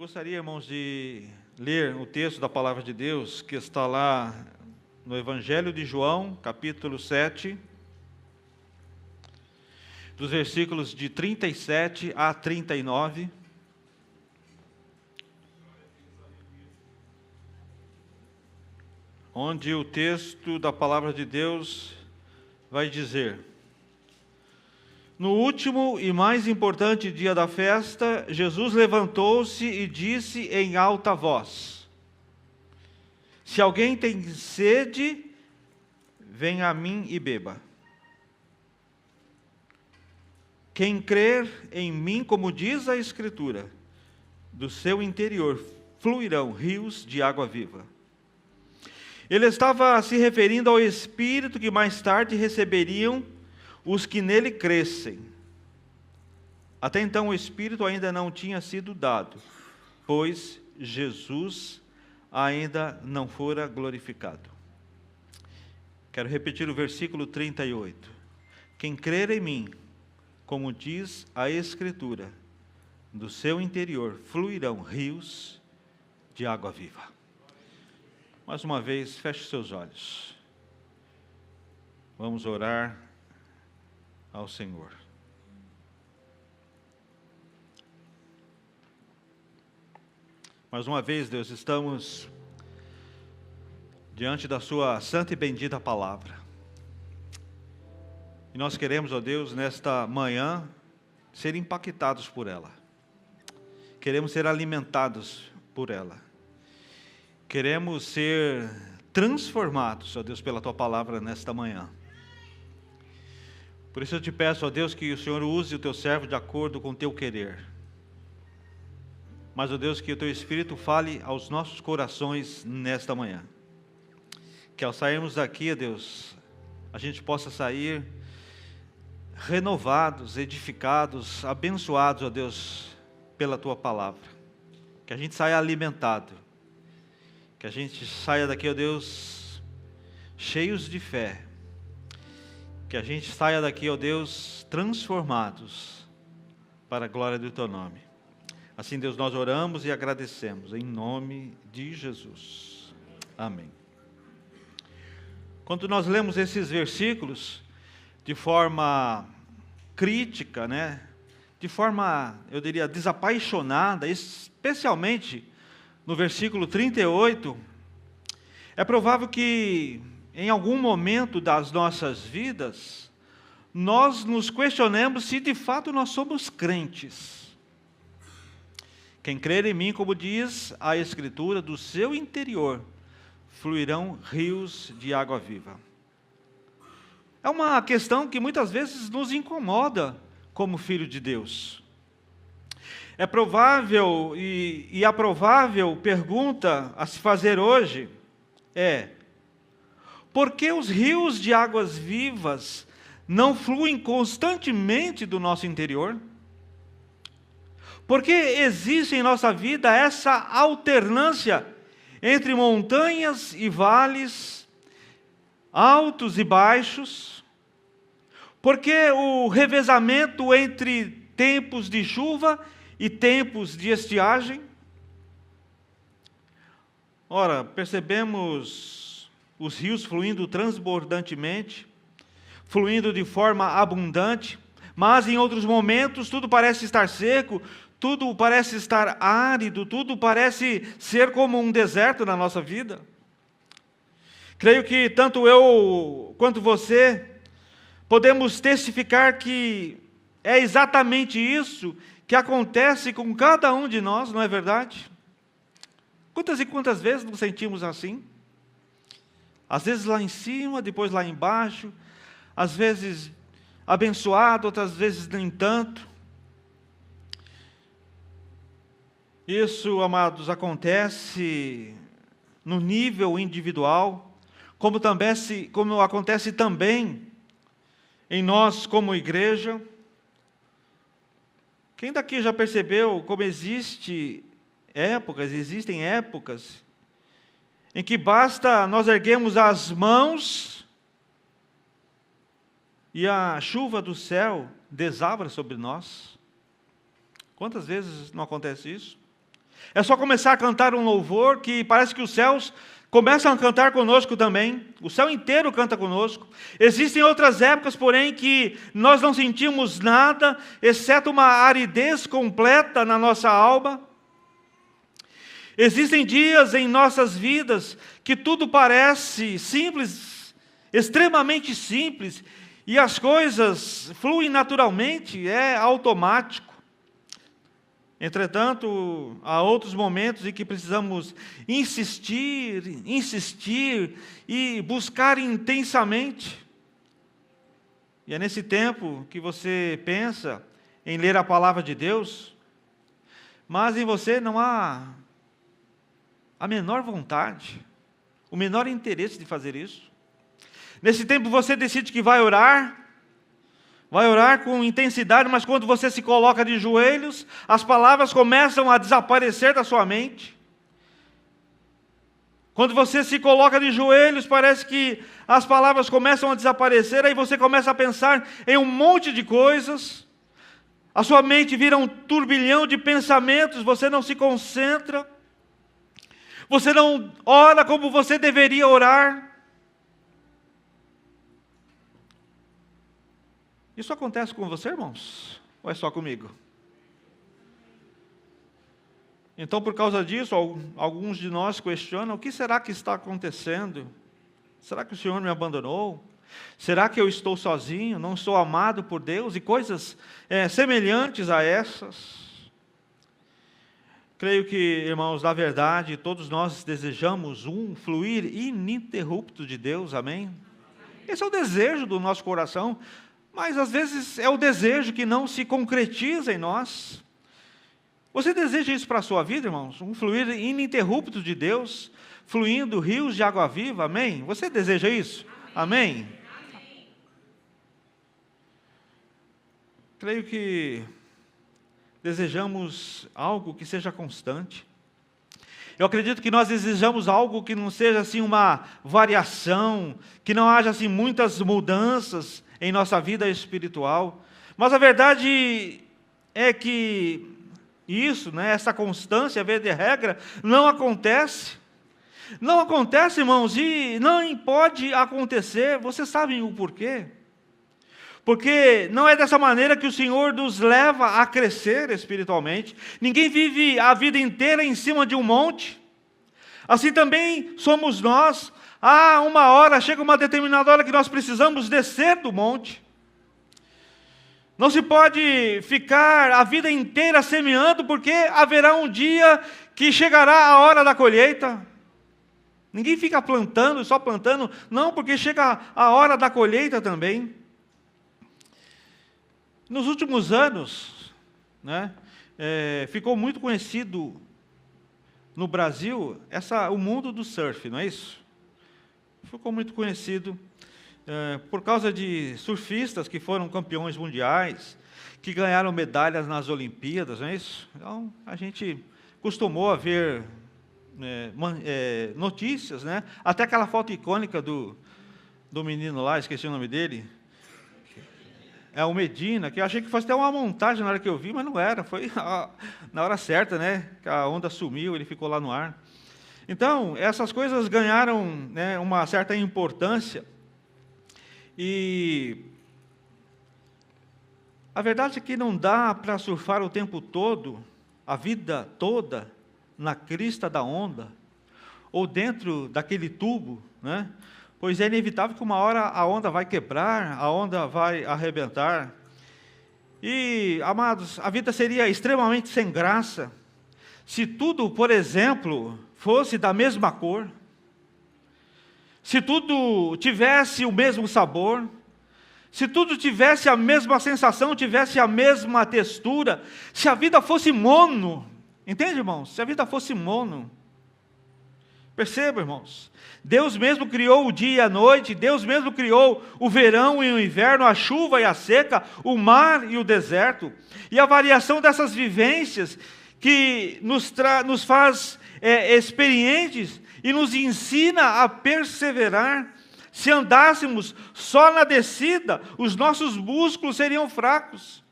gostaria, irmãos, de ler o texto da Palavra de Deus que está lá no Evangelho de João, capítulo 7, dos versículos de 37 a 39. Onde o texto da Palavra de Deus vai dizer: no último e mais importante dia da festa, Jesus levantou-se e disse em alta voz: se alguém tem sede, venha a mim e beba. Quem crer em mim, como diz a Escritura, do seu interior fluirão rios de água viva. Ele estava se referindo ao Espírito que mais tarde receberiam os que nele crescem. Até então o Espírito ainda não tinha sido dado, pois Jesus ainda não fora glorificado. Quero repetir o versículo 38. Quem crer em mim, como diz a Escritura, do seu interior fluirão rios de água viva. Mais uma vez, feche seus olhos. Vamos orar ao Senhor. Mais uma vez, Deus, estamos diante da sua santa e bendita palavra. E nós queremos, ó Deus, nesta manhã, ser impactados por ela. Queremos ser alimentados por ela. Queremos ser transformados, ó Deus, pela tua palavra nesta manhã. Por isso eu te peço, ó Deus, que o Senhor use o teu servo de acordo com o teu querer. Mas, ó Deus, que o teu Espírito fale aos nossos corações nesta manhã. Que ao sairmos daqui, ó Deus, a gente possa sair renovados, edificados, abençoados, ó Deus, pela tua palavra. Que a gente saia alimentado. Que a gente saia daqui, ó Deus, cheios de fé. Que a gente saia daqui, ó Deus, transformados para a glória do teu nome. Assim, Deus, nós oramos e agradecemos, em nome de Jesus. Amém. Quando nós lemos esses versículos de forma crítica, de forma, eu diria, desapaixonada, especialmente no versículo 38, é provável que em algum momento das nossas vidas, nós nos questionemos se de fato nós somos crentes. Quem crer em mim, como diz a Escritura, do seu interior fluirão rios de água viva. É uma questão que muitas vezes nos incomoda como filho de Deus. É provável e a provável pergunta a se fazer hoje é: por que os rios de águas vivas não fluem constantemente do nosso interior? Por que existe em nossa vida essa alternância entre montanhas e vales, altos e baixos? Por que o revezamento entre tempos de chuva e tempos de estiagem? Ora, percebemos os rios fluindo transbordantemente, fluindo de forma abundante, mas em outros momentos tudo parece estar seco, tudo parece estar árido, tudo parece ser como um deserto na nossa vida. Creio que tanto eu quanto você podemos testificar que é exatamente isso que acontece com cada um de nós, não é verdade? Quantas e quantas vezes nos sentimos assim? Às vezes lá em cima, depois lá embaixo, às vezes abençoado, outras vezes nem tanto. Isso, amados, acontece no nível individual, como acontece também em nós como igreja. Quem daqui já percebeu como existem épocas em que basta nós erguermos as mãos e a chuva do céu desabra sobre nós? Quantas vezes não acontece isso? É só começar a cantar um louvor que parece que os céus começam a cantar conosco também. O céu inteiro canta conosco. Existem outras épocas, porém, que nós não sentimos nada, exceto uma aridez completa na nossa alma. Existem dias em nossas vidas que tudo parece simples, extremamente simples, e as coisas fluem naturalmente, é automático. Entretanto, há outros momentos em que precisamos insistir e buscar intensamente. E é nesse tempo que você pensa em ler a palavra de Deus, mas em você não há a menor vontade, o menor interesse de fazer isso. Nesse tempo você decide que vai orar com intensidade, mas quando você se coloca de joelhos, as palavras começam a desaparecer da sua mente. Quando você se coloca de joelhos, parece que as palavras começam a desaparecer, aí você começa a pensar em um monte de coisas, a sua mente vira um turbilhão de pensamentos, você não se concentra, você não ora como você deveria orar. Isso acontece com você, irmãos? Ou é só comigo? Então, por causa disso, alguns de nós questionam: o que será que está acontecendo? Será que o Senhor me abandonou? Será que eu estou sozinho? Não sou amado por Deus? E coisas semelhantes a essas. Creio que, irmãos, na verdade, todos nós desejamos um fluir ininterrupto de Deus, amém? Esse é o desejo do nosso coração. Mas às vezes é o desejo que não se concretiza em nós. Você deseja isso para a sua vida, irmãos? Um fluir ininterrupto de Deus, fluindo rios de água viva, amém? Você deseja isso? Amém? Amém. Creio que desejamos algo que seja constante. Eu acredito que nós desejamos algo que não seja assim uma variação, que não haja assim muitas mudanças em nossa vida espiritual. Mas a verdade é que isso, essa constância, a via de regra, não acontece. Não acontece, irmãos, e não pode acontecer. Vocês sabem o porquê? Porque não é dessa maneira que o Senhor nos leva a crescer espiritualmente. Ninguém vive a vida inteira em cima de um monte. Assim também somos nós. Há uma hora, chega uma determinada hora que nós precisamos descer do monte. Não se pode ficar a vida inteira semeando, porque haverá um dia que chegará a hora da colheita. Ninguém fica plantando, só plantando, não, porque chega a hora da colheita também. Nos últimos anos, ficou muito conhecido no Brasil o mundo do surf, não é isso? Ficou muito conhecido por causa de surfistas que foram campeões mundiais, que ganharam medalhas nas Olimpíadas, não é isso? Então, a gente costumou a ver notícias, até aquela foto icônica do menino lá, esqueci o nome dele, o Medina, que eu achei que fosse até uma montagem na hora que eu vi, mas não era, foi na hora certa, que a onda sumiu, ele ficou lá no ar. Então, essas coisas ganharam uma certa importância, e a verdade é que não dá para surfar o tempo todo, a vida toda, na crista da onda, ou dentro daquele tubo, pois é inevitável que uma hora a onda vai quebrar, a onda vai arrebentar. E, amados, a vida seria extremamente sem graça se tudo, por exemplo, fosse da mesma cor, se tudo tivesse o mesmo sabor, se tudo tivesse a mesma sensação, tivesse a mesma textura, se a vida fosse mono, entende, irmãos? Se a vida fosse mono. Perceba, irmãos, Deus mesmo criou o dia e a noite, Deus mesmo criou o verão e o inverno, a chuva e a seca, o mar e o deserto, e a variação dessas vivências que nos faz experientes e nos ensina a perseverar. Se andássemos só na descida, os nossos músculos seriam fracos.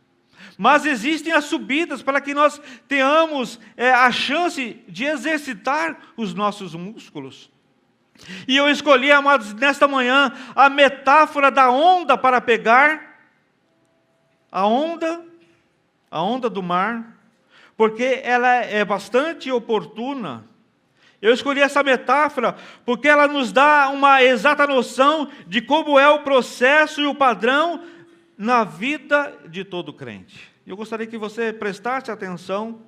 Mas existem as subidas para que nós tenhamos a chance de exercitar os nossos músculos. E eu escolhi, amados, nesta manhã, a metáfora da onda para pegar a onda do mar, porque ela é bastante oportuna. Eu escolhi essa metáfora porque ela nos dá uma exata noção de como é o processo e o padrão na vida de todo crente. Eu gostaria que você prestasse atenção,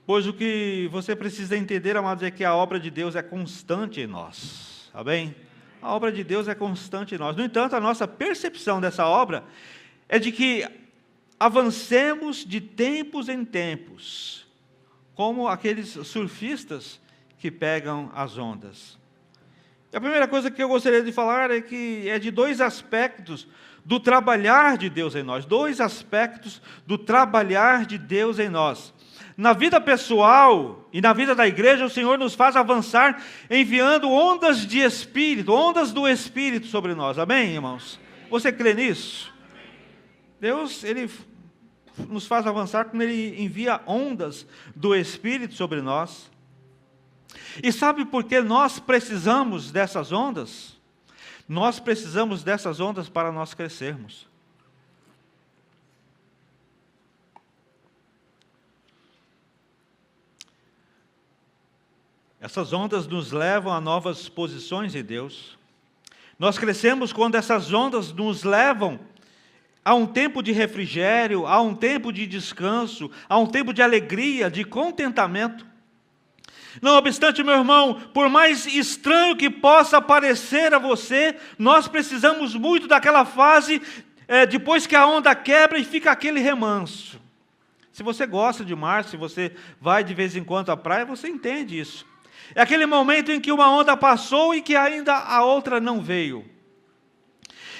pois o que você precisa entender, amados, é que a obra de Deus é constante em nós. Amém? A obra de Deus é constante em nós. No entanto, a nossa percepção dessa obra é de que avancemos de tempos em tempos, como aqueles surfistas que pegam as ondas. A primeira coisa que eu gostaria de falar é que é de dois aspectos do trabalhar de Deus em nós. Dois aspectos do trabalhar de Deus em nós. Na vida pessoal e na vida da igreja, o Senhor nos faz avançar enviando ondas de Espírito, ondas do Espírito sobre nós. Amém, irmãos? Você crê nisso? Deus, Ele nos faz avançar quando Ele envia ondas do Espírito sobre nós. E sabe por que nós precisamos dessas ondas? Nós precisamos dessas ondas para nós crescermos. Essas ondas nos levam a novas posições em Deus. Nós crescemos quando essas ondas nos levam a um tempo de refrigério, a um tempo de descanso, a um tempo de alegria, de contentamento. Não obstante, meu irmão, por mais estranho que possa parecer a você, nós precisamos muito daquela fase, depois que a onda quebra e fica aquele remanso. Se você gosta de mar, se você vai de vez em quando à praia, você entende isso. É aquele momento em que uma onda passou e que ainda a outra não veio.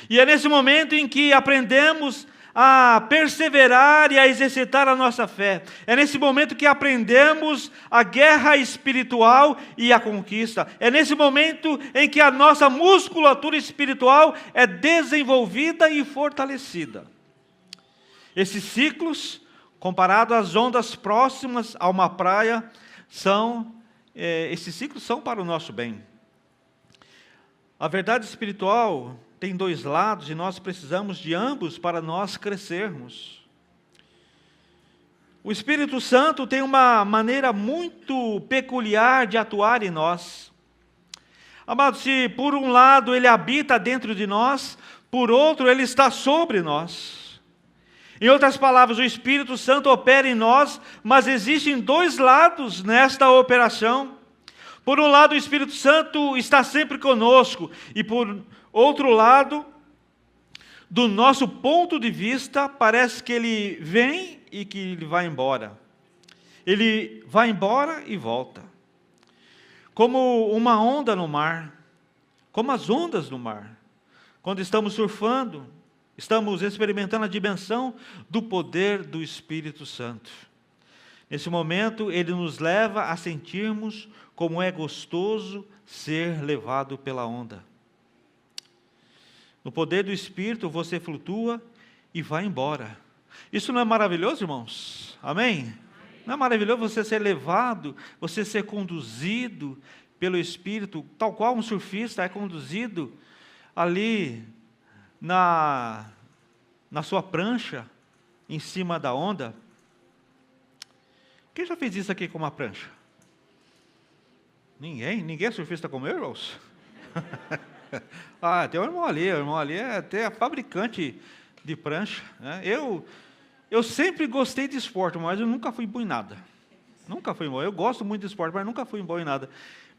E é nesse momento em que aprendemos a perseverar e a exercitar a nossa fé. É nesse momento que aprendemos a guerra espiritual e a conquista. É nesse momento em que a nossa musculatura espiritual é desenvolvida e fortalecida. Esses ciclos, comparados às ondas próximas a uma praia, esses ciclos são para o nosso bem. A verdade espiritual tem dois lados e nós precisamos de ambos para nós crescermos. O Espírito Santo tem uma maneira muito peculiar de atuar em nós. Amados, se por um lado Ele habita dentro de nós, por outro Ele está sobre nós. Em outras palavras, o Espírito Santo opera em nós, mas existem dois lados nesta operação. Por um lado, o Espírito Santo está sempre conosco, e por outro lado, do nosso ponto de vista, parece que ele vem e que ele vai embora. Ele vai embora e volta. Como uma onda no mar, como as ondas no mar. Quando estamos surfando, estamos experimentando a dimensão do poder do Espírito Santo. Nesse momento, ele nos leva a sentirmos como é gostoso ser levado pela onda. No poder do Espírito, você flutua e vai embora. Isso não é maravilhoso, irmãos? Amém? Não é maravilhoso você ser levado, você ser conduzido pelo Espírito, tal qual um surfista é conduzido ali na sua prancha, em cima da onda? Quem já fez isso aqui com uma prancha? Ninguém é surfista como eu, irmãos? Tem um irmão ali é até fabricante de prancha, né? Eu sempre gostei de esporte, mas eu nunca fui bom em nada. Nunca fui bom. Eu gosto muito de esporte, mas nunca fui bom em nada.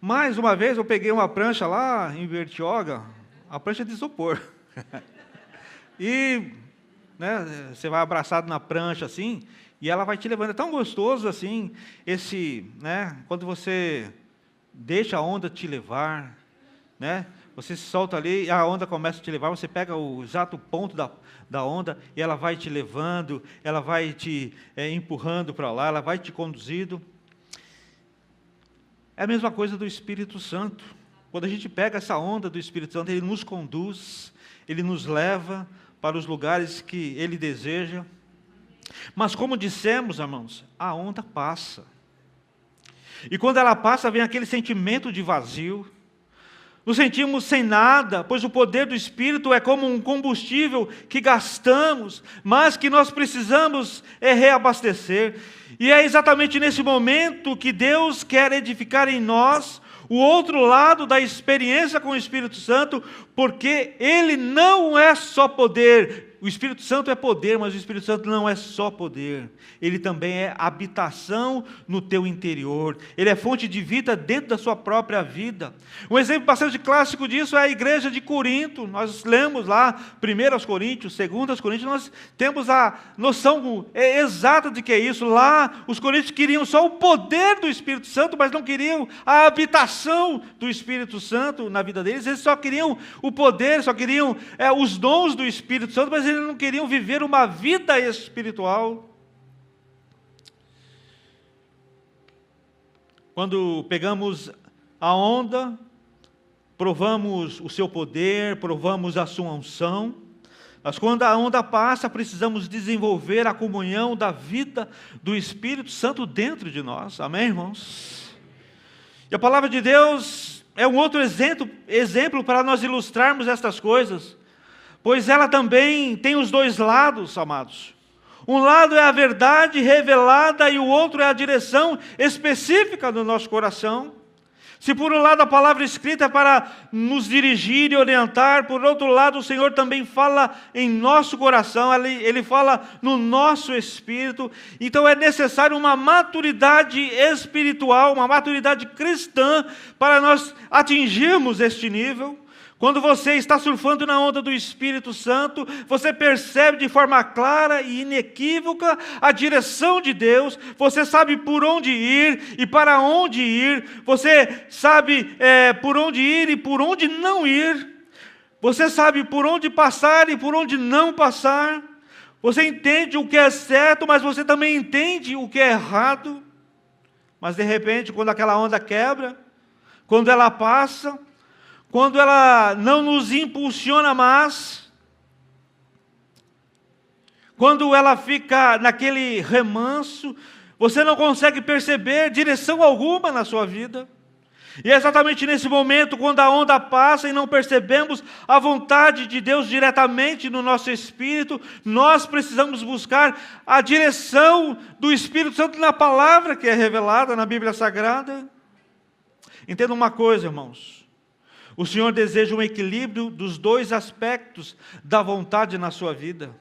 Mais uma vez eu peguei uma prancha lá em Bertioga, a prancha de isopor. E você vai abraçado na prancha assim, e ela vai te levando. É tão gostoso assim, quando você deixa a onda te levar, você se solta ali, e a onda começa a te levar, você pega o exato ponto da onda, e ela vai te levando, ela vai te empurrando para lá, ela vai te conduzindo. É a mesma coisa do Espírito Santo. Quando a gente pega essa onda do Espírito Santo, ele nos conduz, ele nos leva para os lugares que Ele deseja. Mas como dissemos, irmãos, a onda passa. E quando ela passa, vem aquele sentimento de vazio. Nos sentimos sem nada, pois o poder do Espírito é como um combustível que gastamos, mas que nós precisamos reabastecer. E é exatamente nesse momento que Deus quer edificar em nós o outro lado da experiência com o Espírito Santo, porque Ele não é só poder. O Espírito Santo é poder, mas o Espírito Santo não é só poder. Ele também é habitação no teu interior. Ele é fonte de vida dentro da sua própria vida. Um exemplo bastante clássico disso é a igreja de Corinto. Nós lemos lá 1 Coríntios, 2 Coríntios, nós temos a noção exata de que é isso. Lá os coríntios queriam só o poder do Espírito Santo, mas não queriam a habitação do Espírito Santo na vida deles. Eles só queriam o poder, só queriam os dons do Espírito Santo, mas eles não queriam viver uma vida espiritual. Quando pegamos a onda, provamos o seu poder, provamos a sua unção, mas quando a onda passa, precisamos desenvolver a comunhão da vida do Espírito Santo dentro de nós. Amém, irmãos? E a palavra de Deus é um outro exemplo para nós ilustrarmos estas coisas, pois ela também tem os dois lados, amados. Um lado é a verdade revelada e o outro é a direção específica do nosso coração. Se por um lado a palavra escrita é para nos dirigir e orientar, por outro lado o Senhor também fala em nosso coração, Ele fala no nosso espírito. Então é necessário uma maturidade espiritual, uma maturidade cristã para nós atingirmos este nível. Quando você está surfando na onda do Espírito Santo, você percebe de forma clara e inequívoca a direção de Deus, você sabe por onde ir e para onde ir, você sabe por onde ir e por onde não ir, você sabe por onde passar e por onde não passar, você entende o que é certo, mas você também entende o que é errado. Mas de repente, quando aquela onda quebra, quando ela passa, quando ela não nos impulsiona mais, quando ela fica naquele remanso, você não consegue perceber direção alguma na sua vida. E é exatamente nesse momento, quando a onda passa e não percebemos a vontade de Deus diretamente no nosso espírito, nós precisamos buscar a direção do Espírito Santo na palavra que é revelada na Bíblia Sagrada. Entenda uma coisa, irmãos. O Senhor deseja um equilíbrio dos dois aspectos da vontade na sua vida.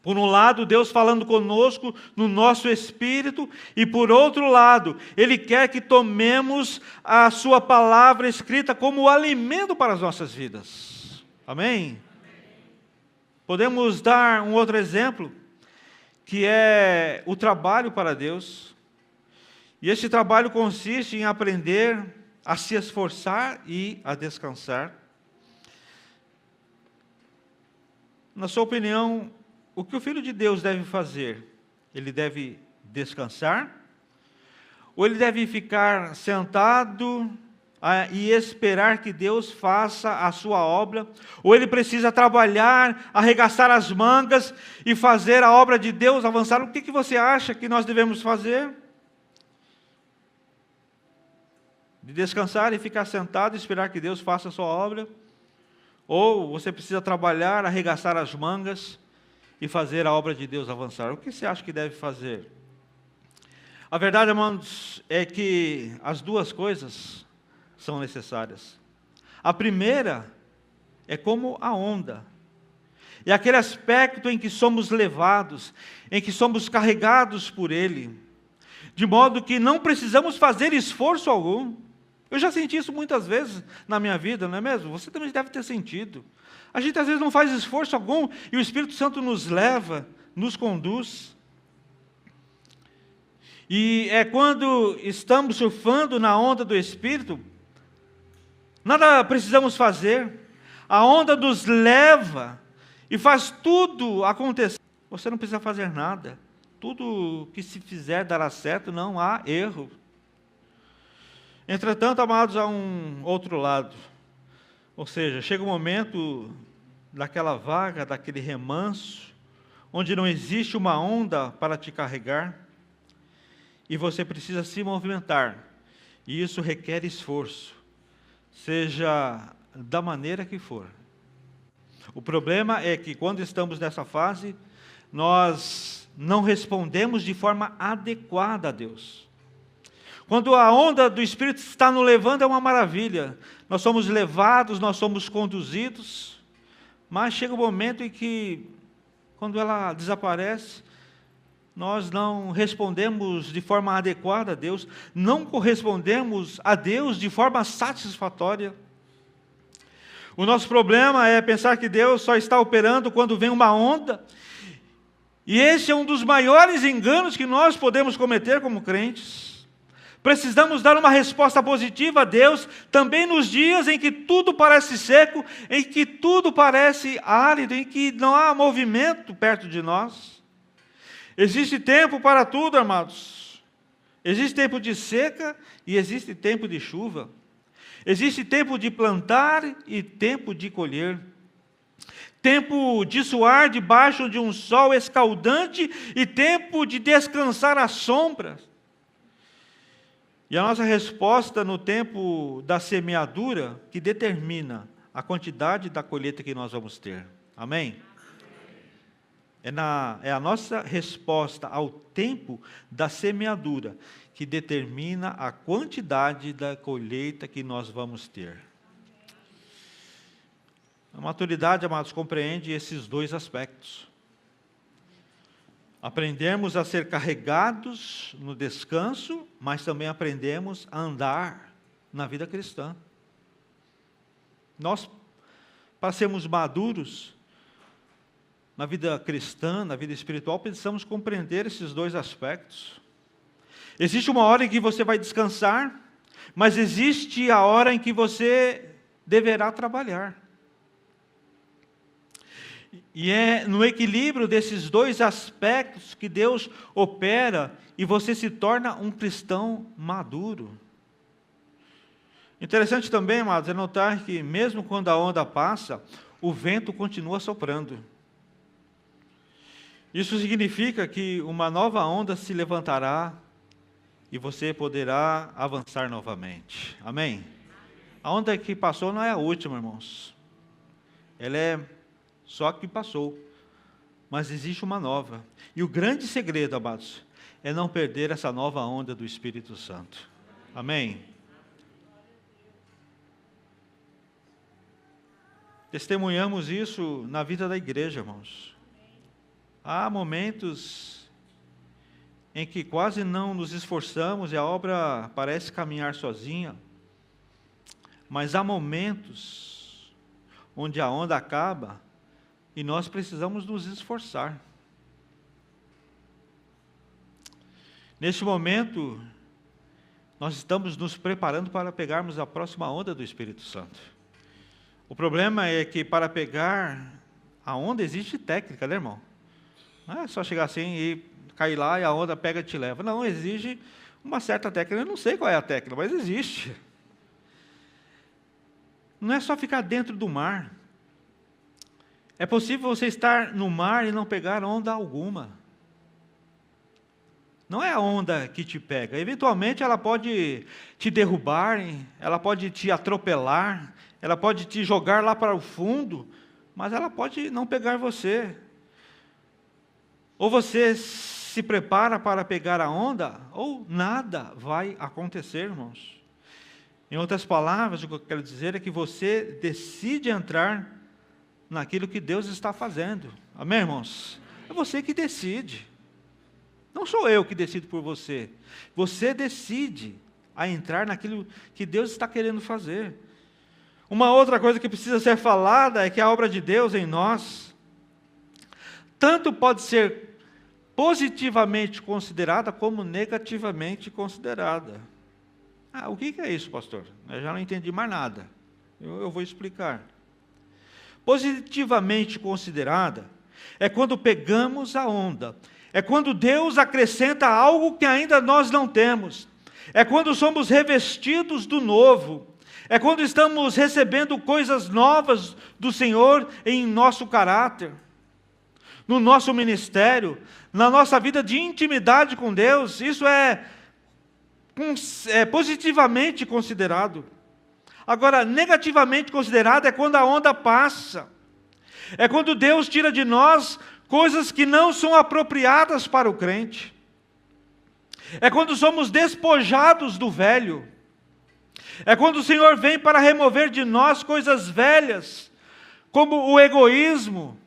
Por um lado, Deus falando conosco no nosso espírito, e por outro lado, Ele quer que tomemos a sua palavra escrita como alimento para as nossas vidas. Amém? Podemos dar um outro exemplo, que é o trabalho para Deus. E esse trabalho consiste em aprender a se esforçar e a descansar. Na sua opinião, o que o Filho de Deus deve fazer? Ele deve descansar? Ou ele deve ficar sentado e esperar que Deus faça a sua obra? Ou ele precisa trabalhar, arregaçar as mangas e fazer a obra de Deus avançar? O que você acha que nós devemos fazer? De descansar e ficar sentado e esperar que Deus faça a sua obra? Ou você precisa trabalhar, arregaçar as mangas e fazer a obra de Deus avançar? O que você acha que deve fazer? A verdade, irmãos, é que as duas coisas são necessárias. A primeira é como a onda. É aquele aspecto em que somos levados, em que somos carregados por Ele, de modo que não precisamos fazer esforço algum. Eu já senti isso muitas vezes na minha vida, não é mesmo? Você também deve ter sentido. A gente às vezes não faz esforço algum e o Espírito Santo nos leva, nos conduz. E é quando estamos surfando na onda do Espírito, nada precisamos fazer. A onda nos leva e faz tudo acontecer. Você não precisa fazer nada. Tudo que se fizer dará certo, não há erro. Entretanto, amados, há um outro lado. Ou seja, chega um momento daquela vaga, daquele remanso, onde não existe uma onda para te carregar, e você precisa se movimentar, e isso requer esforço, seja da maneira que for. O problema é que quando estamos nessa fase, nós não respondemos de forma adequada a Deus. Quando a onda do Espírito está nos levando, é uma maravilha. Nós somos levados, nós somos conduzidos, mas chega um momento em que, quando ela desaparece, nós não respondemos de forma adequada a Deus, não correspondemos a Deus de forma satisfatória. O nosso problema é pensar que Deus só está operando quando vem uma onda, e esse é um dos maiores enganos que nós podemos cometer como crentes. Precisamos dar uma resposta positiva a Deus, também nos dias em que tudo parece seco, em que tudo parece árido, em que não há movimento perto de nós. Existe tempo para tudo, amados. Existe tempo de seca e existe tempo de chuva. Existe tempo de plantar e tempo de colher. Tempo de suar debaixo de um sol escaldante e tempo de descansar à sombra. E a nossa resposta no tempo da semeadura, que determina a quantidade da colheita que nós vamos ter. Amém? É a nossa resposta ao tempo da semeadura que determina a quantidade da colheita que nós vamos ter. A maturidade, amados, compreende esses dois aspectos. Aprendemos a ser carregados no descanso, mas também aprendemos a andar na vida cristã. Nós, para sermos maduros na vida cristã, na vida espiritual, precisamos compreender esses dois aspectos. Existe uma hora em que você vai descansar, mas existe a hora em que você deverá trabalhar. E é no equilíbrio desses dois aspectos que Deus opera e você se torna um cristão maduro. Interessante também, amados, é notar que mesmo quando a onda passa, o vento continua soprando. Isso significa que uma nova onda se levantará e você poderá avançar novamente. Amém? A onda que passou não é a última, irmãos. Ela é só que passou. Mas existe uma nova. E o grande segredo, amados, é não perder essa nova onda do Espírito Santo. Amém? Testemunhamos isso na vida da igreja, irmãos. Há momentos em que quase não nos esforçamos e a obra parece caminhar sozinha. Mas há momentos onde a onda acaba e nós precisamos nos esforçar. Neste momento, nós estamos nos preparando para pegarmos a próxima onda do Espírito Santo. O problema é que para pegar a onda existe técnica, né, irmão? Não é só chegar assim e cair lá e a onda pega e te leva. Não, exige uma certa técnica. Eu não sei qual é a técnica, mas existe. Não é só ficar dentro do mar. É possível você estar no mar e não pegar onda alguma. Não é a onda que te pega. Eventualmente ela pode te derrubar, ela pode te atropelar, ela pode te jogar lá para o fundo, mas ela pode não pegar você. Ou você se prepara para pegar a onda, ou nada vai acontecer, irmãos. Em outras palavras, o que eu quero dizer é que você decide entrar naquilo que Deus está fazendo. Amém, irmãos? É você que decide. Não sou eu que decido por você. Você decide a entrar naquilo que Deus está querendo fazer. Uma outra coisa que precisa ser falada é que a obra de Deus em nós, tanto pode ser positivamente considerada como negativamente considerada. O que é isso, pastor? Eu já não entendi mais nada. Eu vou explicar. Positivamente considerada é quando pegamos a onda. É quando Deus acrescenta algo que ainda nós não temos. É quando somos revestidos do novo. É quando estamos recebendo coisas novas do Senhor em nosso caráter, no nosso ministério, na nossa vida de intimidade com Deus. Isso é positivamente considerado. Agora, negativamente considerado é quando a onda passa. É quando Deus tira de nós coisas que não são apropriadas para o crente. É quando somos despojados do velho. É quando o Senhor vem para remover de nós coisas velhas, como o egoísmo,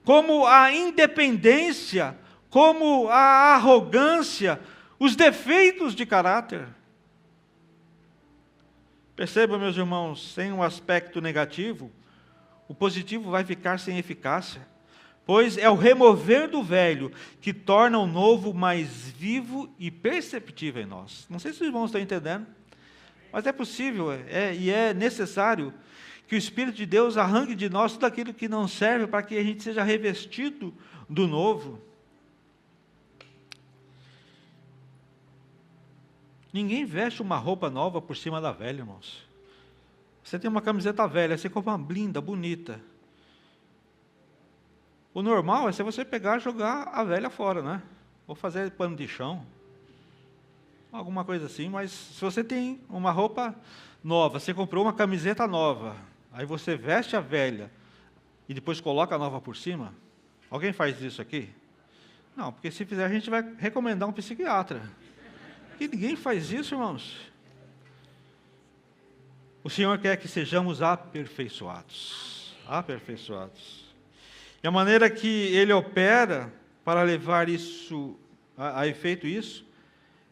como a independência, como a arrogância, os defeitos de caráter. Perceba, meus irmãos, sem um aspecto negativo, o positivo vai ficar sem eficácia, pois é o remover do velho que torna o novo mais vivo e perceptível em nós. Não sei se os irmãos estão entendendo, mas é possível e é necessário que o Espírito de Deus arranque de nós tudo aquilo que não serve para que a gente seja revestido do novo. Ninguém veste uma roupa nova por cima da velha, irmãos. Você tem uma camiseta velha, você compra uma blinda, bonita. O normal é se você pegar e jogar a velha fora, né? Ou fazer pano de chão. Alguma coisa assim, mas se você tem uma roupa nova, você comprou uma camiseta nova, aí você veste a velha e depois coloca a nova por cima. Alguém faz isso aqui? Não, porque se fizer a gente vai recomendar um psiquiatra. E ninguém faz isso, irmãos. O Senhor quer que sejamos aperfeiçoados. Aperfeiçoados. E a maneira que Ele opera para levar isso a efeito isso,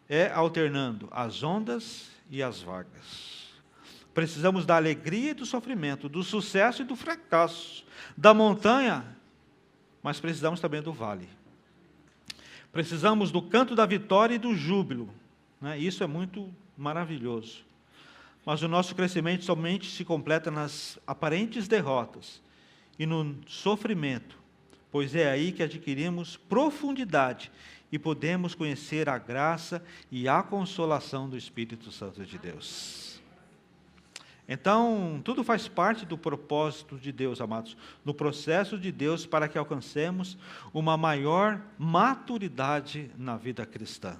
é alternando as ondas e as vagas. Precisamos da alegria e do sofrimento, do sucesso e do fracasso, da montanha, mas precisamos também do vale. Precisamos do canto da vitória e do júbilo. Isso é muito maravilhoso. Mas o nosso crescimento somente se completa nas aparentes derrotas e no sofrimento, pois é aí que adquirimos profundidade e podemos conhecer a graça e a consolação do Espírito Santo de Deus. Então, tudo faz parte do propósito de Deus, amados, no processo de Deus para que alcancemos uma maior maturidade na vida cristã.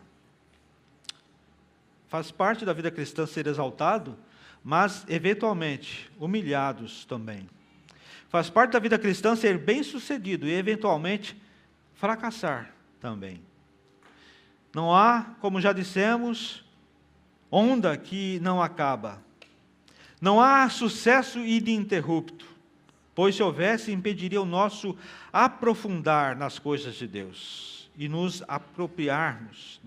Faz parte da vida cristã ser exaltado, mas, eventualmente, humilhados também. Faz parte da vida cristã ser bem-sucedido e, eventualmente, fracassar também. Não há, como já dissemos, onda que não acaba. Não há sucesso ininterrupto, pois se houvesse, impediria o nosso aprofundar nas coisas de Deus e nos apropriarmos,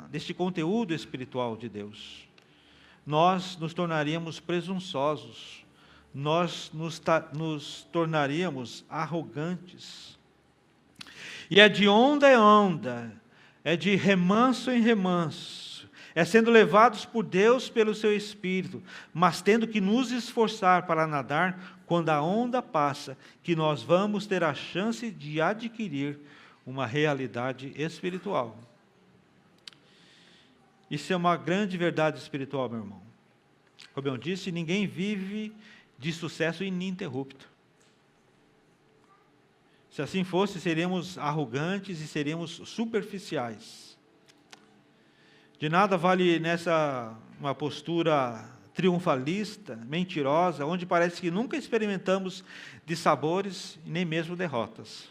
deste conteúdo espiritual de Deus. Nós nos tornaríamos presunçosos, nós nos tornaríamos arrogantes. E é de onda em onda, é de remanso em remanso, é sendo levados por Deus pelo seu Espírito, mas tendo que nos esforçar para nadar quando a onda passa, que nós vamos ter a chance de adquirir uma realidade espiritual. Isso é uma grande verdade espiritual, meu irmão. Como eu disse, ninguém vive de sucesso ininterrupto. Se assim fosse, seríamos arrogantes e seríamos superficiais. De nada vale nessa uma postura triunfalista, mentirosa, onde parece que nunca experimentamos de sabores e nem mesmo derrotas.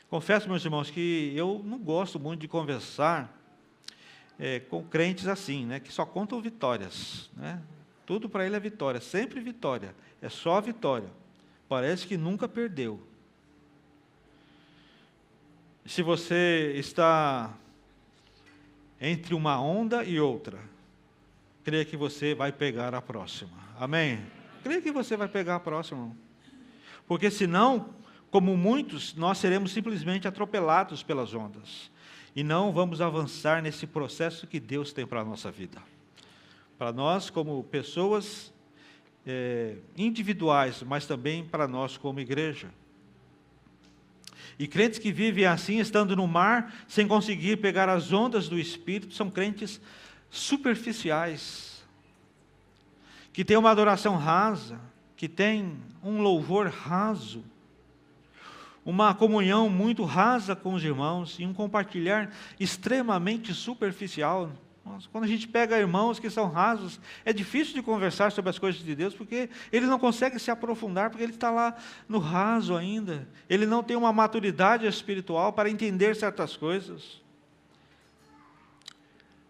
Confesso, meus irmãos, que eu não gosto muito de conversar com crentes assim, que só contam vitórias. Tudo para ele é vitória, sempre vitória, é só vitória. Parece que nunca perdeu. Se você está entre uma onda e outra, creia que você vai pegar a próxima. Amém? Creia que você vai pegar a próxima. Porque senão, como muitos, nós seremos simplesmente atropelados pelas ondas. E não vamos avançar nesse processo que Deus tem para a nossa vida. Para nós, como pessoas individuais, mas também para nós como igreja. E crentes que vivem assim, estando no mar, sem conseguir pegar as ondas do Espírito, são crentes superficiais, que têm uma adoração rasa, que têm um louvor raso, uma comunhão muito rasa com os irmãos e um compartilhar extremamente superficial. Quando a gente pega irmãos que são rasos, é difícil de conversar sobre as coisas de Deus, porque ele não consegue se aprofundar, porque ele está lá no raso ainda. Ele não tem uma maturidade espiritual para entender certas coisas.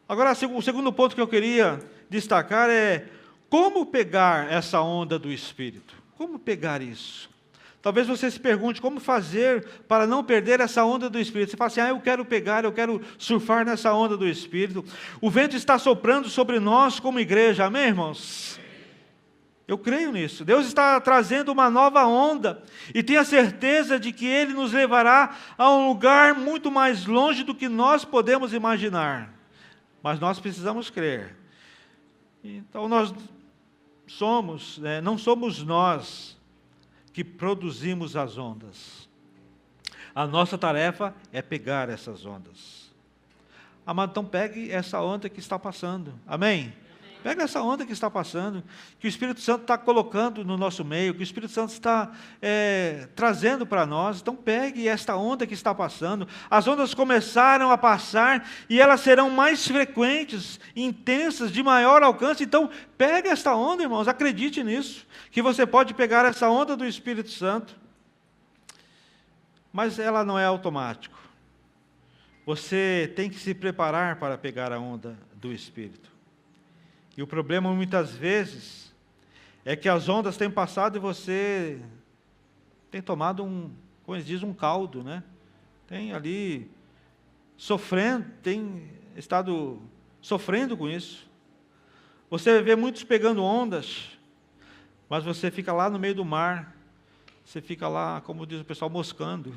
Agora, o segundo ponto que eu queria destacar é como pegar essa onda do Espírito. Como pegar isso? Talvez você se pergunte como fazer para não perder essa onda do Espírito. Você fala assim, eu quero pegar, eu quero surfar nessa onda do Espírito. O vento está soprando sobre nós como igreja, amém, irmãos? Eu creio nisso. Deus está trazendo uma nova onda e tenha certeza de que Ele nos levará a um lugar muito mais longe do que nós podemos imaginar. Mas nós precisamos crer. Então nós não somos nós que produzimos as ondas. A nossa tarefa é pegar essas ondas. Amado, então pegue essa onda que está passando. Amém? Pega essa onda que está passando, que o Espírito Santo está colocando no nosso meio, que o Espírito Santo está trazendo para nós. Então pegue esta onda que está passando. As ondas começaram a passar e elas serão mais frequentes, intensas, de maior alcance. Então pegue esta onda, irmãos, acredite nisso, que você pode pegar essa onda do Espírito Santo. Mas ela não é automático. Você tem que se preparar para pegar a onda do Espírito. E o problema, muitas vezes, é que as ondas têm passado e você tem tomado como eles dizem, um caldo, né? Tem ali sofrendo, tem estado sofrendo com isso. Você vê muitos pegando ondas, mas você fica lá no meio do mar, você fica lá, como diz o pessoal, moscando.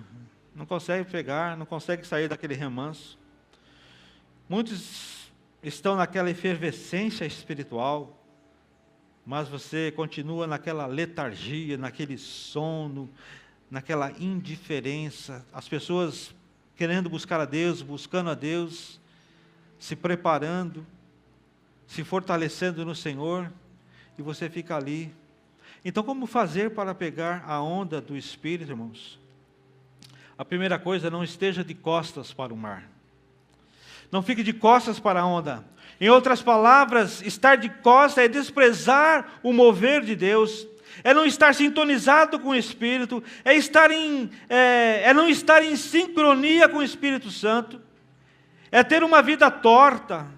Não consegue pegar, não consegue sair daquele remanso. Muitos estão naquela efervescência espiritual, mas você continua naquela letargia, naquele sono, naquela indiferença. As pessoas querendo buscar a Deus, buscando a Deus, se preparando, se fortalecendo no Senhor, e você fica ali. Então, como fazer para pegar a onda do Espírito, irmãos? A primeira coisa, não esteja de costas para o mar. Não fique de costas para a onda. Em outras palavras, estar de costas é desprezar o mover de Deus, é não estar sintonizado com o Espírito, é não estar em sincronia com o Espírito Santo, é ter uma vida torta,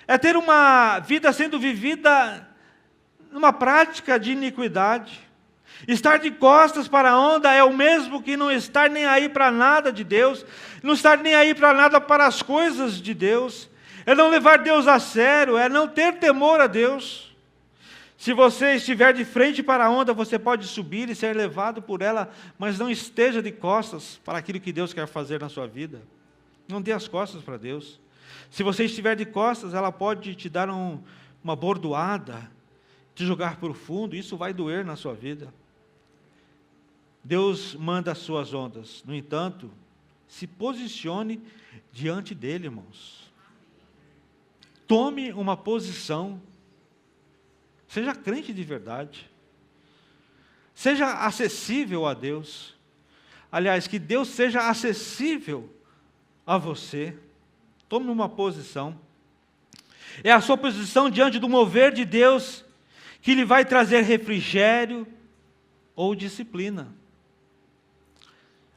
é ter uma vida sendo vivida numa prática de iniquidade. Estar de costas para a onda é o mesmo que não estar nem aí para nada de Deus, não estar nem aí para nada para as coisas de Deus, é não levar Deus a sério, é não ter temor a Deus. Se você estiver de frente para a onda, você pode subir e ser levado por ela, mas não esteja de costas para aquilo que Deus quer fazer na sua vida. Não dê as costas para Deus. Se você estiver de costas, ela pode te dar uma bordoada, te jogar para o fundo, isso vai doer na sua vida. Deus manda as suas ondas, no entanto, se posicione diante dele, irmãos. Tome uma posição, seja crente de verdade, seja acessível a Deus. Aliás, que Deus seja acessível a você. Tome uma posição. É a sua posição diante do mover de Deus que lhe vai trazer refrigério ou disciplina.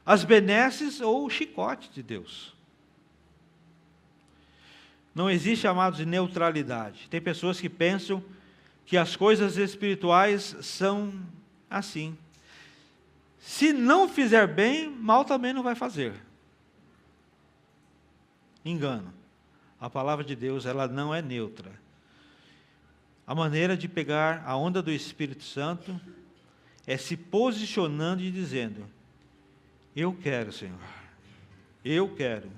As benesses ou o chicote de Deus. Não existe, amados, neutralidade. Tem pessoas que pensam que as coisas espirituais são assim. Se não fizer bem, mal também não vai fazer. Engano. A palavra de Deus, ela não é neutra. A maneira de pegar a onda do Espírito Santo é se posicionando e dizendo: eu quero, Senhor, eu quero.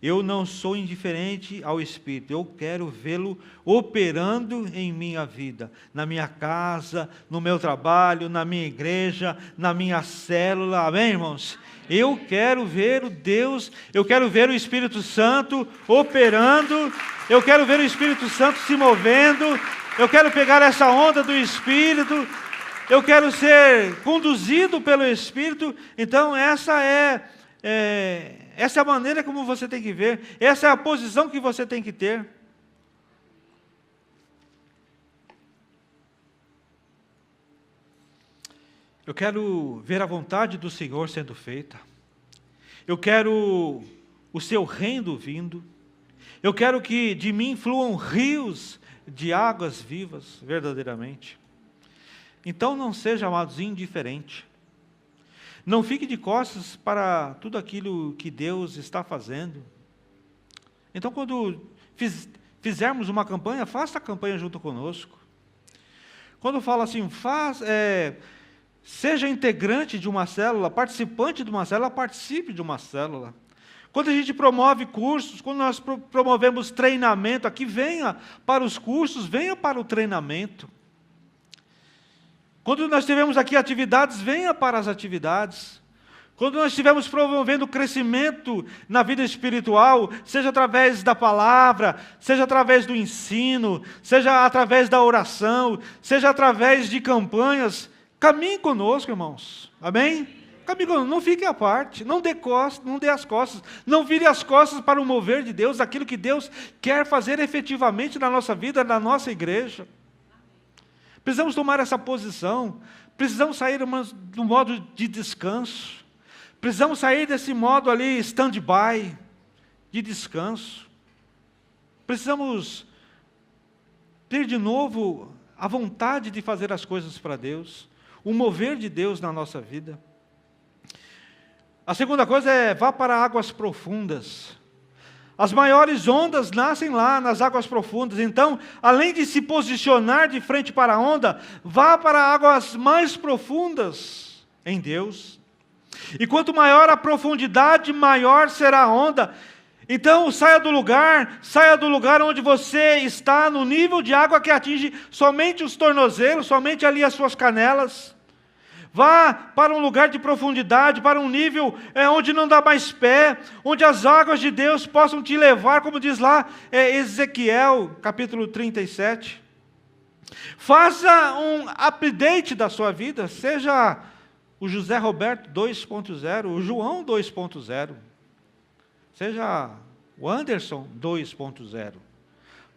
Eu não sou indiferente ao Espírito, eu quero vê-lo operando em minha vida, na minha casa, no meu trabalho, na minha igreja, na minha célula, amém, irmãos? Eu quero ver o Deus, eu quero ver o Espírito Santo operando, eu quero ver o Espírito Santo se movendo, eu quero pegar essa onda do Espírito, eu quero ser conduzido pelo Espírito. Então essa é a maneira como você tem que ver, essa é a posição que você tem que ter. Eu quero ver a vontade do Senhor sendo feita. Eu quero o seu reino vindo. Eu quero que de mim fluam rios de águas vivas, verdadeiramente. Então não seja, amados, indiferente. Não fique de costas para tudo aquilo que Deus está fazendo. Então, quando fizermos uma campanha, faça a campanha junto conosco. Quando fala assim, seja integrante de uma célula, participante de uma célula, participe de uma célula. Quando a gente promove cursos, quando nós promovemos treinamento, aqui venha para os cursos, venha para o treinamento. Quando nós tivemos aqui atividades, venha para as atividades. Quando nós estivermos promovendo crescimento na vida espiritual, seja através da palavra, seja através do ensino, seja através da oração, seja através de campanhas, caminhe conosco, irmãos. Amém? Caminhe conosco, não fique à parte, não dê as costas, não vire as costas para o mover de Deus, aquilo que Deus quer fazer efetivamente na nossa vida, na nossa igreja. Precisamos tomar essa posição, precisamos sair do modo de descanso, precisamos sair desse modo ali, stand-by, de descanso. Precisamos ter de novo a vontade de fazer as coisas para Deus, o mover de Deus na nossa vida. A segunda coisa é, vá para águas profundas. As maiores ondas nascem lá nas águas profundas. Então, além de se posicionar de frente para a onda, vá para águas mais profundas em Deus. E quanto maior a profundidade, maior será a onda. Então, saia do lugar onde você está, no nível de água que atinge somente os tornozelos, somente ali as suas canelas. Vá para um lugar de profundidade, para um nível onde não dá mais pé, onde as águas de Deus possam te levar, como diz lá Ezequiel, capítulo 37. Faça um update da sua vida, seja o José Roberto 2.0, o João 2.0, seja o Anderson 2.0.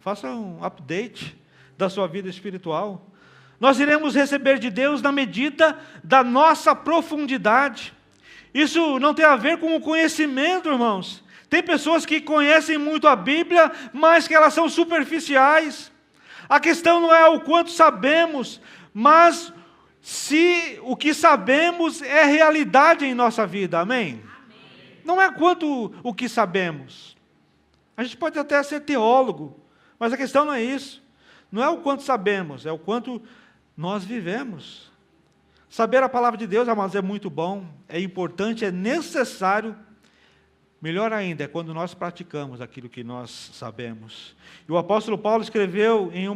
Faça um update da sua vida espiritual. Nós iremos receber de Deus na medida da nossa profundidade. Isso não tem a ver com o conhecimento, irmãos. Tem pessoas que conhecem muito a Bíblia, mas que elas são superficiais. A questão não é o quanto sabemos, mas se o que sabemos é realidade em nossa vida, amém? Não é quanto o que sabemos. A gente pode até ser teólogo, mas a questão não é isso. Não é o quanto sabemos, é o quanto nós vivemos. Saber a palavra de Deus, amados, é muito bom, é importante, é necessário. Melhor ainda é quando nós praticamos aquilo que nós sabemos. E o apóstolo Paulo escreveu em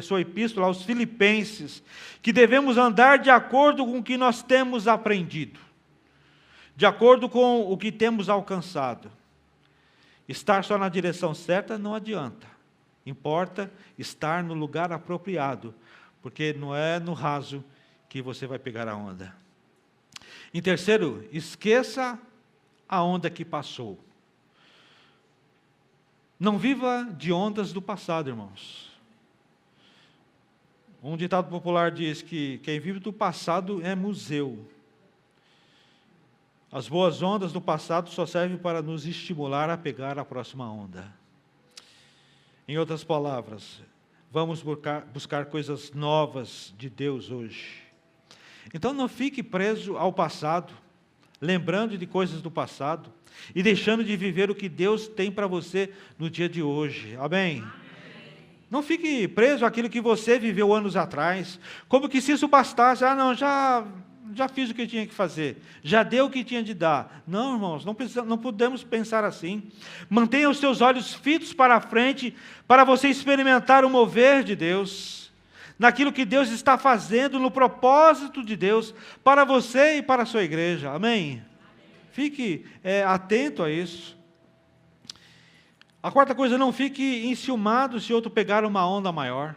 sua epístola aos Filipenses, que devemos andar de acordo com o que nós temos aprendido, de acordo com o que temos alcançado. Estar só na direção certa não adianta. Importa estar no lugar apropriado, porque não é no raso que você vai pegar a onda. Em terceiro, esqueça a onda que passou. Não viva de ondas do passado, irmãos. Um ditado popular diz que quem vive do passado é museu. As boas ondas do passado só servem para nos estimular a pegar a próxima onda. Em outras palavras, vamos buscar coisas novas de Deus hoje. Então não fique preso ao passado, lembrando de coisas do passado e deixando de viver o que Deus tem para você no dia de hoje. Amém? Não fique preso àquilo que você viveu anos atrás, como que se isso bastasse. já fiz o que tinha que fazer, já deu o que tinha de dar. Não, irmãos, não podemos pensar assim. Mantenha os seus olhos fitos para a frente, para você experimentar o mover de Deus, naquilo que Deus está fazendo, no propósito de Deus, para você e para a sua igreja. Amém? Fique atento a isso. A quarta coisa, não fique enciumado se outro pegar uma onda maior.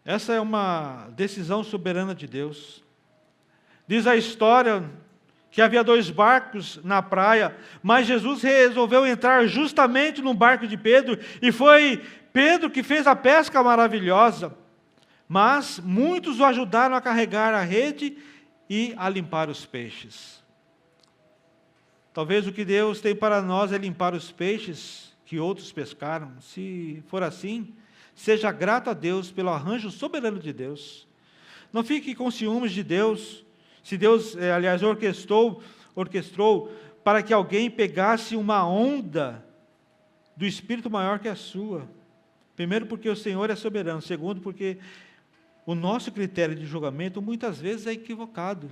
Essa é uma decisão soberana de Deus. Diz a história que havia 2 barcos na praia, mas Jesus resolveu entrar justamente no barco de Pedro, e foi Pedro que fez a pesca maravilhosa. Mas muitos o ajudaram a carregar a rede e a limpar os peixes. Talvez o que Deus tem para nós é limpar os peixes que outros pescaram. Se for assim, seja grato a Deus pelo arranjo soberano de Deus. Não fique com ciúmes de Deus. Se Deus, aliás, orquestrou para que alguém pegasse uma onda do Espírito maior que a sua. Primeiro, porque o Senhor é soberano. Segundo, porque o nosso critério de julgamento muitas vezes é equivocado.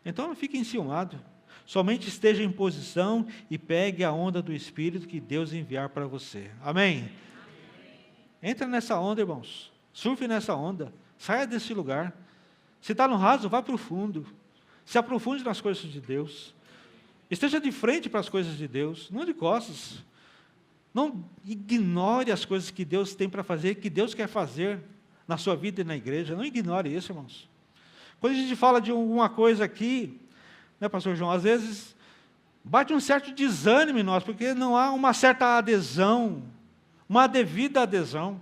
Então não fique enciumado. Somente esteja em posição e pegue a onda do Espírito que Deus enviar para você. Amém? Entra nessa onda, irmãos. Surfe nessa onda. Saia desse lugar. Se está no raso, vá para o fundo. Se aprofunde nas coisas de Deus. Esteja de frente para as coisas de Deus, não de costas. Não ignore as coisas que Deus tem para fazer, que Deus quer fazer na sua vida e na igreja. Não ignore isso, irmãos. Quando a gente fala de alguma coisa aqui, né, pastor João, às vezes bate um certo desânimo em nós, porque não há uma certa adesão, uma devida adesão.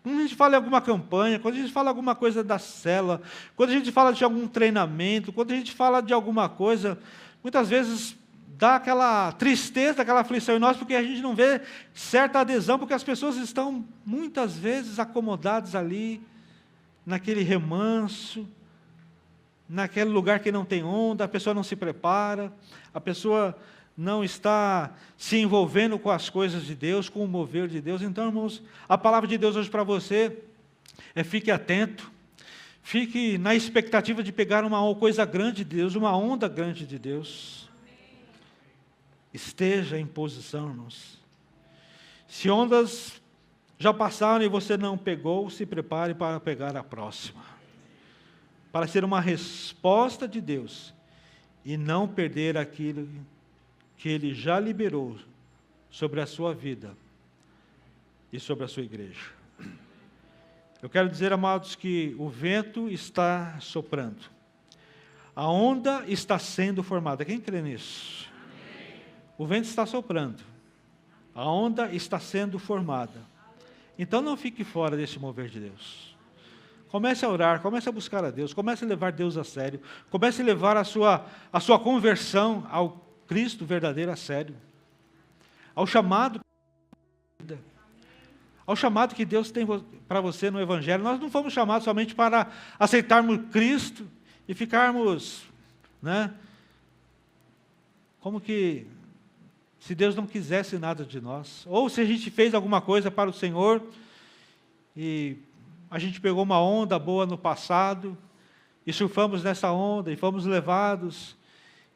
Quando a gente fala em alguma campanha, quando a gente fala alguma coisa da célula, quando a gente fala de algum treinamento, quando a gente fala de alguma coisa, muitas vezes dá aquela tristeza, aquela aflição em nós, porque a gente não vê certa adesão, porque as pessoas estão muitas vezes acomodadas ali, naquele remanso, naquele lugar que não tem onda, a pessoa não se prepara, a pessoa não está se envolvendo com as coisas de Deus, com o mover de Deus. Então, irmãos, a palavra de Deus hoje para você é: fique atento, fique na expectativa de pegar uma coisa grande de Deus, uma onda grande de Deus. Esteja em posição, irmãos. Se ondas já passaram e você não pegou, se prepare para pegar a próxima, para ser uma resposta de Deus e não perder aquilo que Ele já liberou sobre a sua vida e sobre a sua igreja. Eu quero dizer, amados, que o vento está soprando, a onda está sendo formada. Quem crê nisso? Amém. O vento está soprando, a onda está sendo formada. Então não fique fora desse mover de Deus. Comece a orar, comece a buscar a Deus, comece a levar Deus a sério, comece a levar a sua conversão ao Cristo verdadeiro a sério, ao chamado que Deus tem para você no Evangelho. Nós não fomos chamados somente para aceitarmos Cristo e ficarmos, né, como que se Deus não quisesse nada de nós, ou se a gente fez alguma coisa para o Senhor e a gente pegou uma onda boa no passado e surfamos nessa onda e fomos levados,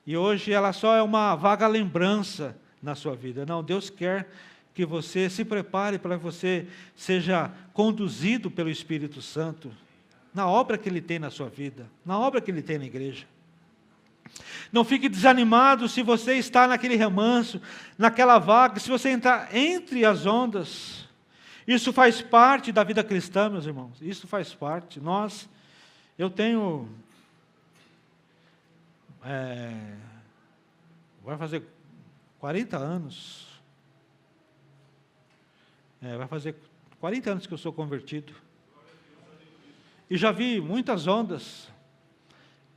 e hoje ela só é uma vaga lembrança na sua vida. Não, Deus quer que você se prepare para que você seja conduzido pelo Espírito Santo na obra que Ele tem na sua vida, na obra que Ele tem na igreja. Não fique desanimado se você está naquele remanso, naquela vaga, se você entrar entre as ondas. Isso faz parte da vida cristã, meus irmãos. Isso faz parte. Eu tenho... vai fazer 40 anos. Vai fazer 40 anos que eu sou convertido. E já vi muitas ondas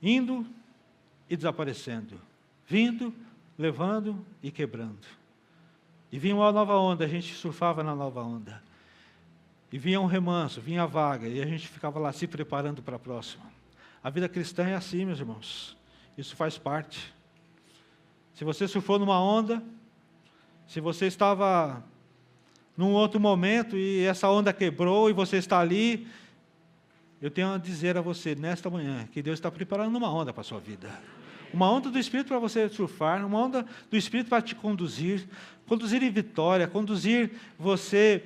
indo e desaparecendo, vindo, levando e quebrando. E vinha uma nova onda, a gente surfava na nova onda. E vinha um remanso, vinha a vaga, e a gente ficava lá se preparando para a próxima. A vida cristã é assim, meus irmãos. Isso faz parte. Se você surfou numa onda, se você estava num outro momento e essa onda quebrou e você está ali, eu tenho a dizer a você nesta manhã que Deus está preparando uma onda para a sua vida. Uma onda do Espírito para você surfar, uma onda do Espírito para te conduzir em vitória, conduzir você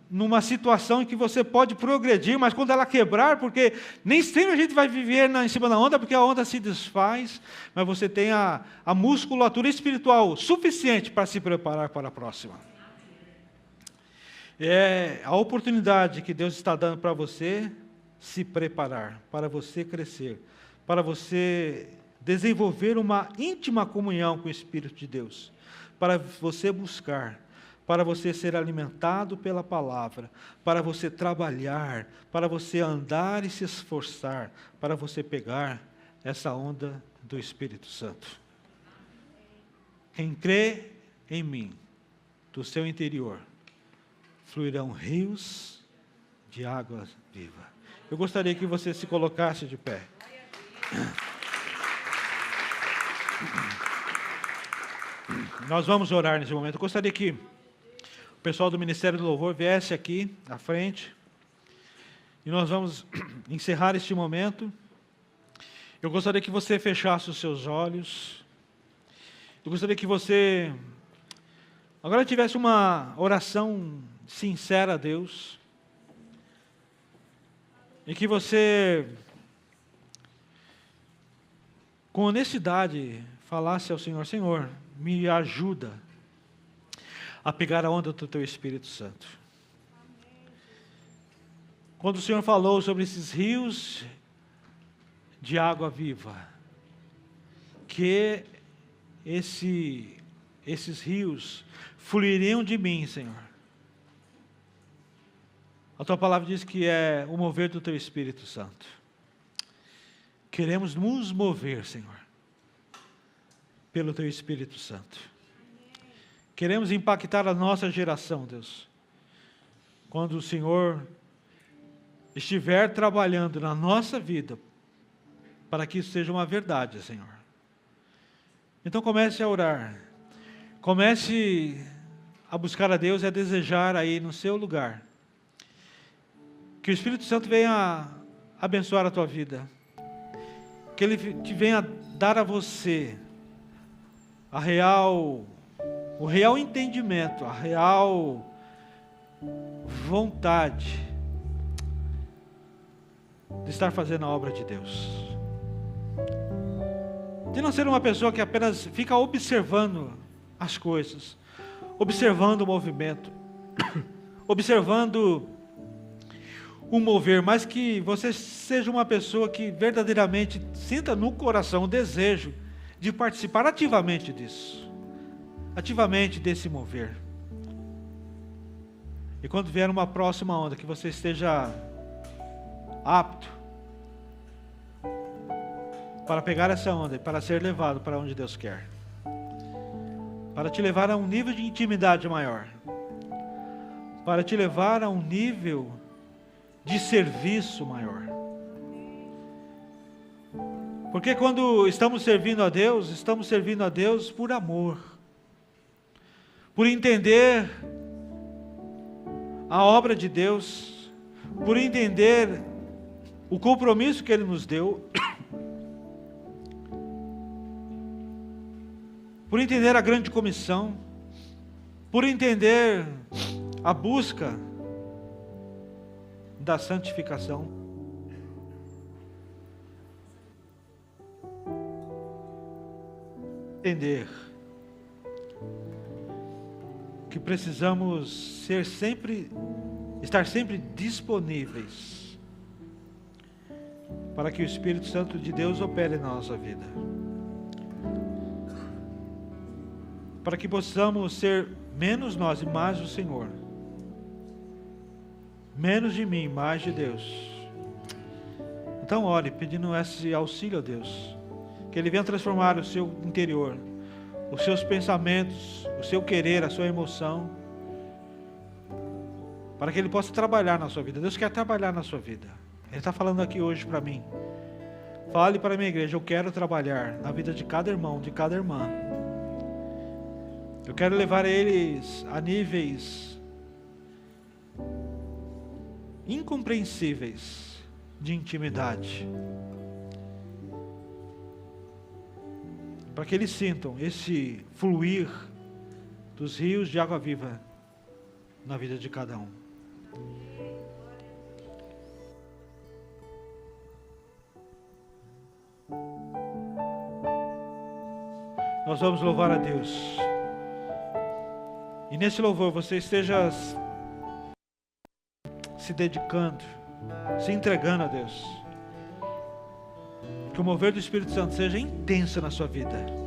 numa situação em que você pode progredir, mas quando ela quebrar, porque nem sempre a gente vai viver em cima da onda, porque a onda se desfaz, mas você tem a musculatura espiritual suficiente para se preparar para a próxima. É a oportunidade que Deus está dando para você se preparar, para você crescer, para você desenvolver uma íntima comunhão com o Espírito de Deus, para você buscar, para você ser alimentado pela palavra, para você trabalhar, para você andar e se esforçar, para você pegar essa onda do Espírito Santo. Quem crê em mim, do seu interior, fluirão rios de água viva. Eu gostaria que você se colocasse de pé. Nós vamos orar nesse momento. Eu gostaria que o pessoal do Ministério do Louvor viesse aqui à frente. E nós vamos encerrar este momento. Eu gostaria que você fechasse os seus olhos. Eu gostaria que você agora tivesse uma oração sincera a Deus. E que você, com honestidade, falasse ao Senhor: Senhor, me ajuda a pegar a onda do Teu Espírito Santo. Quando o Senhor falou sobre esses rios de água viva, que esses rios fluiriam de mim, Senhor. A Tua palavra diz que é o mover do Teu Espírito Santo. Queremos nos mover, Senhor, pelo Teu Espírito Santo. Queremos impactar a nossa geração, Deus. Quando o Senhor estiver trabalhando na nossa vida, para que isso seja uma verdade, Senhor. Então comece a orar. Comece a buscar a Deus e a desejar aí no seu lugar. Que o Espírito Santo venha abençoar a tua vida. Que Ele te venha dar a você o real entendimento, a real vontade de estar fazendo a obra de Deus. De não ser uma pessoa que apenas fica observando as coisas, observando o movimento, observando o mover, mas que você seja uma pessoa que verdadeiramente sinta no coração o desejo de participar ativamente disso, ativamente desse mover. E quando vier uma próxima onda, que você esteja apto para pegar essa onda e para ser levado para onde Deus quer, para te levar a um nível de intimidade maior, para te levar a um nível de serviço maior. Porque quando estamos servindo a Deus por amor, por entender a obra de Deus, por entender o compromisso que Ele nos deu, por entender a grande comissão, por entender a busca da santificação. Entender que precisamos estar sempre disponíveis para que o Espírito Santo de Deus opere na nossa vida, para que possamos ser menos nós e mais o Senhor, menos de mim, mais de Deus. Então ore pedindo esse auxílio a Deus, que Ele venha transformar o seu interior, os seus pensamentos, o seu querer, a sua emoção, para que Ele possa trabalhar na sua vida. Deus quer trabalhar na sua vida. Ele está falando aqui hoje para mim. Fale para a minha igreja: eu quero trabalhar na vida de cada irmão, de cada irmã. Eu quero levar eles a níveis incompreensíveis de intimidade, para que eles sintam esse fluir dos rios de água viva na vida de cada um. Nós vamos louvar a Deus. E nesse louvor você esteja se dedicando, se entregando a Deus. Que o mover do Espírito Santo seja intenso na sua vida.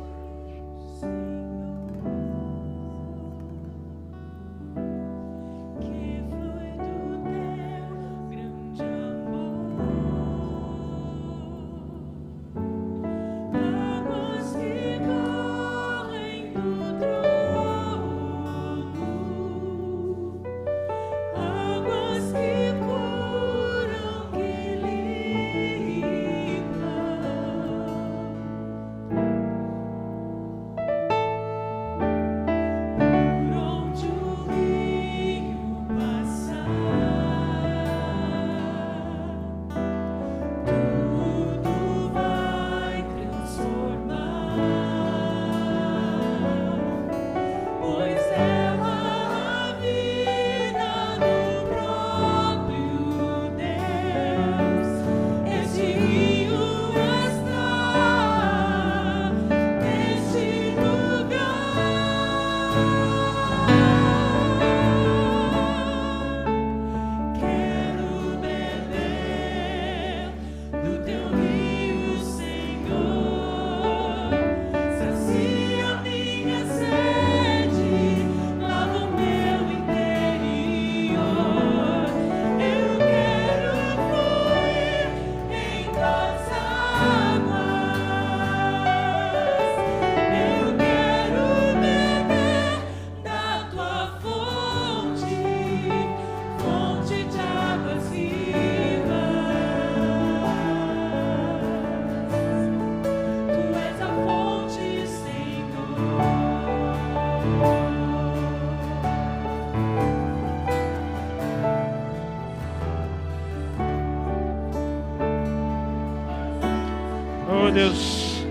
Oh Deus,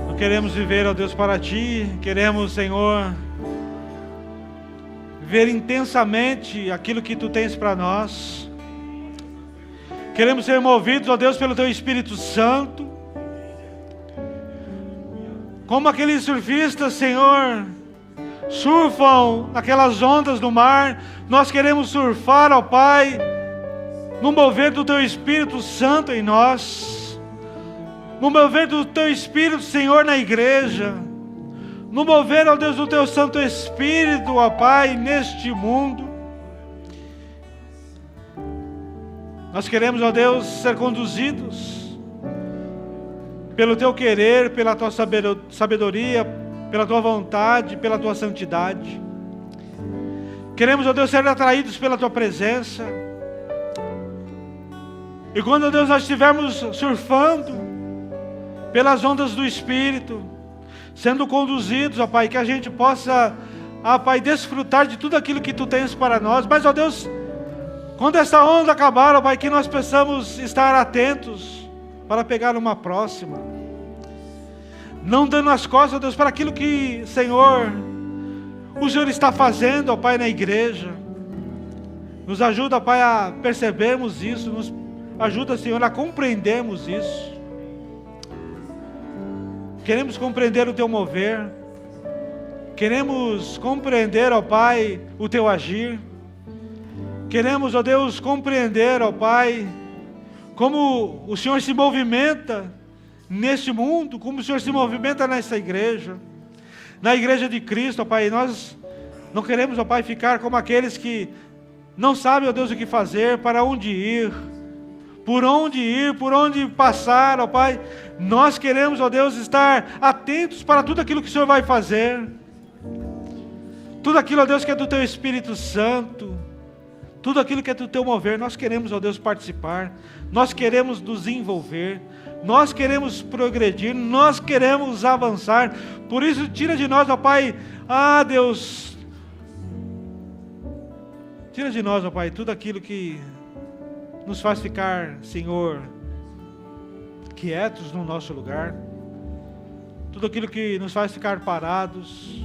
nós queremos viver, ó Deus, para Ti, queremos, Senhor, ver intensamente aquilo que Tu tens para nós, queremos ser movidos, ó Deus, pelo Teu Espírito Santo, como aqueles surfistas, Senhor, surfam naquelas ondas do mar, nós queremos surfar, ó Pai, no mover do Teu Espírito Santo em nós, no mover do Teu Espírito, Senhor, na igreja, no mover, ó Deus, do Teu Santo Espírito, ó Pai, neste mundo. Nós queremos, ó Deus, ser conduzidos pelo Teu querer, pela Tua sabedoria, pela Tua vontade, pela Tua santidade. Queremos, ó Deus, ser atraídos pela Tua presença. E quando, ó Deus, nós estivermos surfando pelas ondas do Espírito, sendo conduzidos, ó Pai, que a gente possa, ó Pai, desfrutar de tudo aquilo que Tu tens para nós. Mas, ó Deus, quando essa onda acabar, ó Pai, que nós possamos estar atentos para pegar uma próxima, não dando as costas, ó Deus, para aquilo que, Senhor, o Senhor está fazendo, ó Pai, na igreja. Nos ajuda, ó Pai, a percebermos isso, nos ajuda, Senhor, a compreendermos isso. Queremos compreender o Teu mover, queremos compreender, ó Pai, o Teu agir. Queremos, ó Deus, compreender, ó Pai, como o Senhor se movimenta neste mundo, como o Senhor se movimenta nessa igreja, na igreja de Cristo, ó Pai. Nós não queremos, ó Pai, ficar como aqueles que não sabem, ó Deus, o que fazer, para onde ir, por onde passar, ó Pai. Nós queremos, ó Deus, estar atentos para tudo aquilo que o Senhor vai fazer, tudo aquilo, ó Deus, que é do Teu Espírito Santo, tudo aquilo que é do Teu mover. Nós queremos, ó Deus, participar, nós queremos nos envolver, nós queremos progredir, nós queremos avançar. Por isso, tira de nós, ó Pai, Deus, Tira de nós, ó Pai, tudo aquilo que nos faz ficar, Senhor, quietos no nosso lugar. Tudo aquilo que nos faz ficar parados.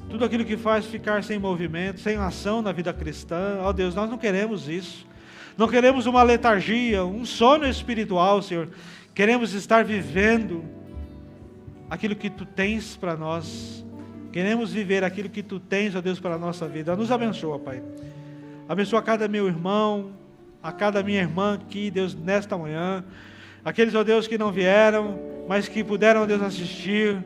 Tudo aquilo que faz ficar sem movimento, sem ação na vida cristã. Ó Deus, nós não queremos isso. Não queremos uma letargia, um sono espiritual, Senhor. Queremos estar vivendo aquilo que Tu tens para nós. Queremos viver aquilo que Tu tens, ó Deus, para a nossa vida. Nos abençoa, Pai. Abençoa cada meu irmão, a cada minha irmã aqui, Deus, nesta manhã. Aqueles, ó Deus, que não vieram, mas que puderam, ó Deus, assistir.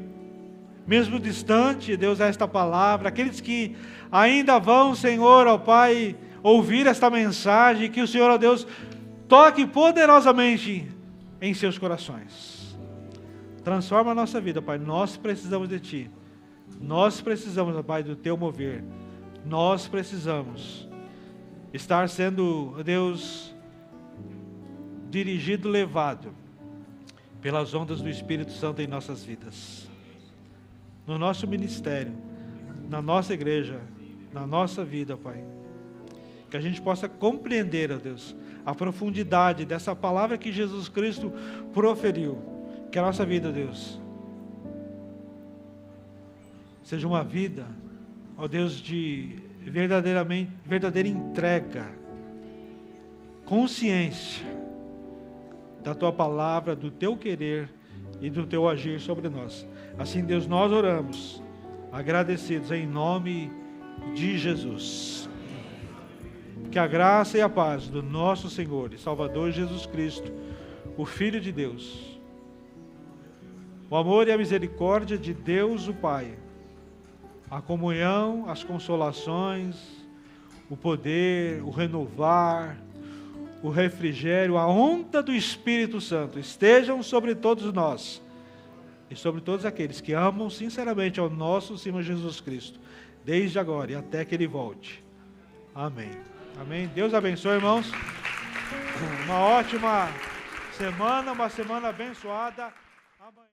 Mesmo distante, Deus, a esta palavra. Aqueles que ainda vão, Senhor, ó Pai, ouvir esta mensagem. Que o Senhor, ó Deus, toque poderosamente em seus corações. Transforma a nossa vida, Pai. Nós precisamos de Ti. Nós precisamos, ó Pai, do Teu mover. Nós precisamos estar sendo, ó Deus, dirigido, levado pelas ondas do Espírito Santo em nossas vidas. No nosso ministério, na nossa igreja, na nossa vida, Pai. Que a gente possa compreender, ó Deus, a profundidade dessa palavra que Jesus Cristo proferiu. Que a nossa vida, Deus, seja uma vida, ó Deus, de verdadeira entrega, consciência da Tua palavra, do Teu querer e do Teu agir sobre nós. Assim, Deus, nós oramos, agradecidos em nome de Jesus. Que a graça e a paz do nosso Senhor e Salvador Jesus Cristo, o Filho de Deus, o amor e a misericórdia de Deus o Pai, a comunhão, as consolações, o poder, o renovar, o refrigério, a onda do Espírito Santo estejam sobre todos nós e sobre todos aqueles que amam sinceramente ao nosso Senhor Jesus Cristo, desde agora e até que Ele volte. Amém. Amém. Deus abençoe, irmãos. Uma ótima semana, uma semana abençoada.